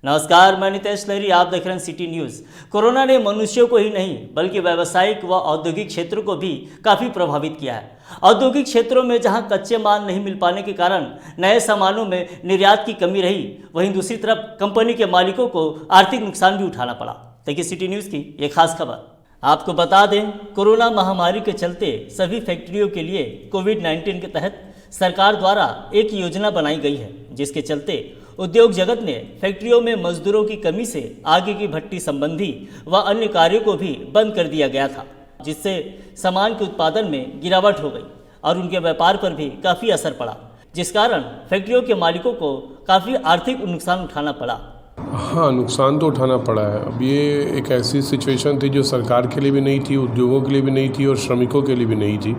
नमस्कार, मैं नितेश लहरी, आप देख रहे हैं सिटी न्यूज़। कोरोना ने मनुष्यों को ही नहीं बल्कि व्यावसायिक व औद्योगिक क्षेत्रों को भी काफ़ी प्रभावित किया है। औद्योगिक क्षेत्रों में जहां कच्चे माल नहीं मिल पाने के कारण नए सामानों में निर्यात की कमी रही, वहीं दूसरी तरफ कंपनी के मालिकों को आर्थिक नुकसान भी उठाना पड़ा। देखिए सिटी न्यूज़ की ये खास खबर। आपको बता दें, कोरोना महामारी के चलते सभी फैक्ट्रियों के लिए कोविड-19 के तहत सरकार द्वारा एक योजना बनाई गई है, जिसके चलते उद्योग जगत ने फैक्ट्रियों में मजदूरों की कमी से आगे की भट्टी संबंधी व अन्य कार्यों को भी बंद कर दिया गया था, जिससे सामान के उत्पादन में गिरावट हो गई और उनके व्यापार पर भी काफ़ी असर पड़ा, जिस कारण फैक्ट्रियों के मालिकों को काफ़ी आर्थिक नुकसान उठाना पड़ा। हाँ, नुकसान तो उठाना पड़ा है। अब ये एक ऐसी सिचुएशन थी जो सरकार के लिए भी नहीं थी, उद्योगों के लिए भी नहीं थी और श्रमिकों के लिए भी नहीं थी।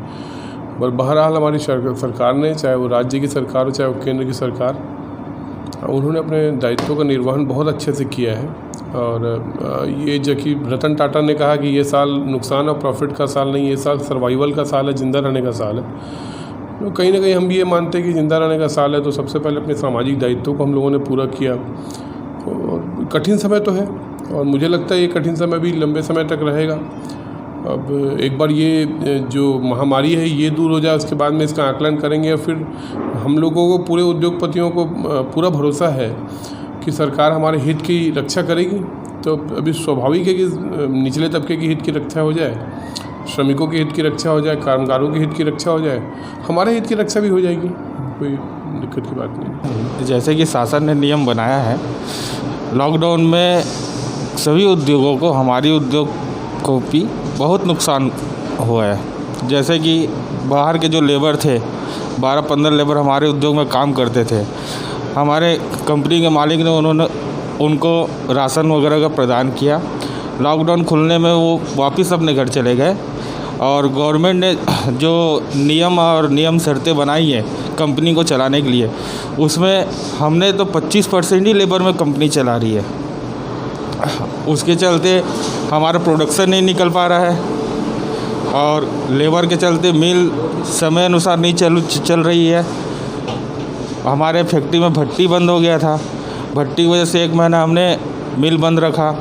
पर बहरहाल हमारी सरकार ने, चाहे वो राज्य की सरकार हो चाहे वो केंद्र की सरकार, उन्होंने अपने दायित्वों का निर्वहन बहुत अच्छे से किया है। और ये जो कि रतन टाटा ने कहा कि ये साल नुकसान और प्रॉफिट का साल नहीं, ये साल सर्वाइवल का साल है, जिंदा रहने का साल है। तो कहीं ना कहीं हम भी ये मानते हैं कि जिंदा रहने का साल है, तो सबसे पहले अपने सामाजिक दायित्वों को हम लोगों ने पूरा किया। और कठिन समय तो है और मुझे लगता है ये कठिन समय भी लंबे समय तक रहेगा। अब एक बार ये जो महामारी है ये दूर हो जाए, उसके बाद में इसका आकलन करेंगे और फिर हम लोगों को, पूरे उद्योगपतियों को पूरा भरोसा है कि सरकार हमारे हित की रक्षा करेगी। तो अभी स्वाभाविक है कि निचले तबके की हित की रक्षा हो जाए, श्रमिकों के हित की रक्षा हो जाए, कामगारों के हित की रक्षा हो जाए, हमारे हित की रक्षा भी हो जाएगी, कोई दिक्कत की बात नहीं। जैसे कि शासन ने नियम बनाया है, लॉकडाउन में सभी उद्योगों को, हमारी उद्योग को भी बहुत नुकसान हुआ है। जैसे कि बाहर के जो लेबर थे, 12-15 लेबर हमारे उद्योग में काम करते थे, हमारे कंपनी के मालिक ने उनको राशन वगैरह का प्रदान किया। लॉकडाउन खुलने में वो वापस अपने घर चले गए और गवर्नमेंट ने जो नियम शर्तें बनाई है कंपनी को चलाने के लिए, उसमें हमने तो 25% ही लेबर में कंपनी चला रही है। उसके चलते हमारा प्रोडक्शन नहीं निकल पा रहा है और लेबर के चलते मिल समय अनुसार नहीं चल रही है। हमारे फैक्ट्री में भट्टी बंद हो गया था, भट्टी की वजह से 1 महीना हमने मिल बंद रखा।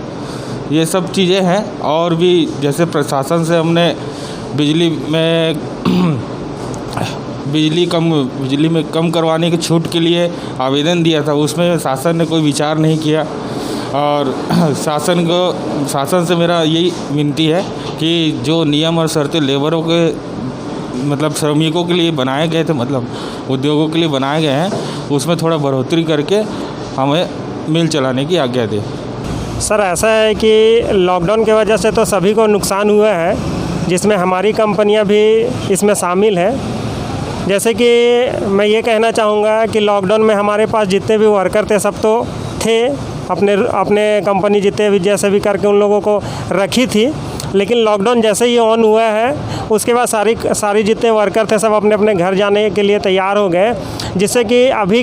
ये सब चीज़ें हैं। और भी जैसे प्रशासन से हमने बिजली में कम करवाने की छूट के लिए आवेदन दिया था, उसमें शासन ने कोई विचार नहीं किया। और शासन से मेरा यही विनती है कि जो नियम और शर्तें लेबरों के, मतलब श्रमिकों के लिए बनाए गए थे, मतलब उद्योगों के लिए बनाए गए हैं, उसमें थोड़ा बढ़ोतरी करके हमें मिल चलाने की आज्ञा दे। सर, ऐसा है कि लॉकडाउन की वजह से तो सभी को नुकसान हुआ है, जिसमें हमारी कंपनियां भी इसमें शामिल है। जैसे कि मैं ये कहना चाहूँगा कि लॉकडाउन में हमारे पास जितने भी वर्कर थे सब तो थे, अपने कंपनी जितने भी जैसे भी करके उन लोगों को रखी थी। लेकिन लॉकडाउन जैसे ही ऑन हुआ है, उसके बाद सारी जितने वर्कर थे सब अपने अपने घर जाने के लिए तैयार हो गए, जिससे कि अभी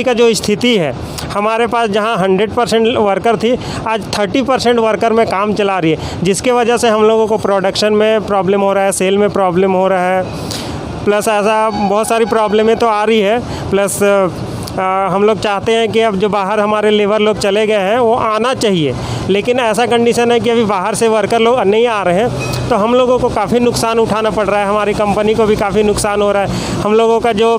का जो स्थिति है, हमारे पास जहां 100% वर्कर थी, आज 30% वर्कर में काम चला रही है, जिसके वजह से हम लोगों को प्रोडक्शन में प्रॉब्लम हो रहा है, सेल में प्रॉब्लम हो रहा है। प्लस ऐसा बहुत सारी प्रॉब्लमें तो आ रही है। प्लस हम लोग चाहते हैं कि अब जो बाहर हमारे लेबर लोग चले गए हैं वो आना चाहिए, लेकिन ऐसा कंडीशन है कि अभी बाहर से वर्कर लोग नहीं आ रहे हैं, तो हम लोगों को काफ़ी नुकसान उठाना पड़ रहा है। हमारी कंपनी को भी काफ़ी नुकसान हो रहा है। हम लोगों का जो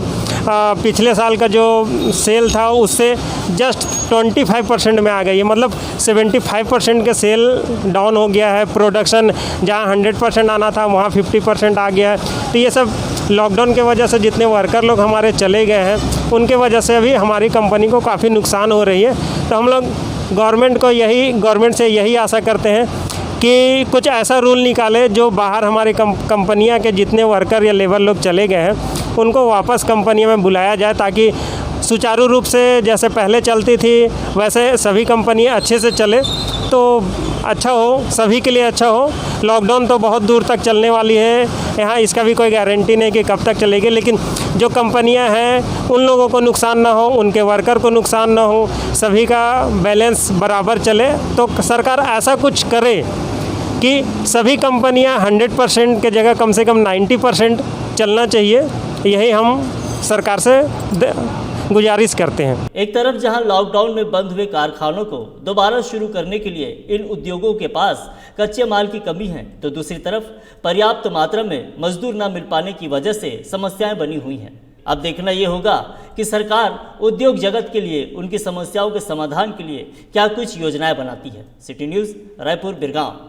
पिछले साल का जो सेल था उससे जस्ट 25% में आ गई है, मतलब 75% के सेल डाउन हो गया है। प्रोडक्शन जहाँ 100% आना था वहाँ 50% आ गया है। तो ये सब लॉकडाउन के वजह से जितने वर्कर लोग हमारे चले गए हैं, उनके वजह से अभी हमारी कंपनी को काफ़ी नुकसान हो रही है। तो हम लोग गवर्नमेंट से यही आशा करते हैं कि कुछ ऐसा रूल निकाले जो बाहर हमारी कंपनियां के जितने वर्कर या लेबर लोग चले गए हैं उनको वापस कंपनियों में बुलाया जाए, ताकि सुचारू रूप से जैसे पहले चलती थी वैसे सभी कंपनियां अच्छे से चले, तो अच्छा हो, सभी के लिए अच्छा हो। लॉकडाउन तो बहुत दूर तक चलने वाली है, यहाँ इसका भी कोई गारंटी नहीं कि कब तक चलेगी, लेकिन जो कंपनियां हैं उन लोगों को नुकसान ना हो, उनके वर्कर को नुकसान ना हो, सभी का बैलेंस बराबर चले। तो सरकार ऐसा कुछ करे कि सभी कंपनियां 100% के जगह कम से कम 90% चलना चाहिए। यही हम सरकार से गुजारिश करते हैं। एक तरफ जहां लॉकडाउन में बंद हुए कारखानों को दोबारा शुरू करने के लिए इन उद्योगों के पास कच्चे माल की कमी है, तो दूसरी तरफ पर्याप्त मात्रा में मजदूर न मिल पाने की वजह से समस्याएं बनी हुई हैं। अब देखना ये होगा कि सरकार उद्योग जगत के लिए उनकी समस्याओं के समाधान के लिए क्या कुछ योजनाएं बनाती है। City news Raipur Birgaon.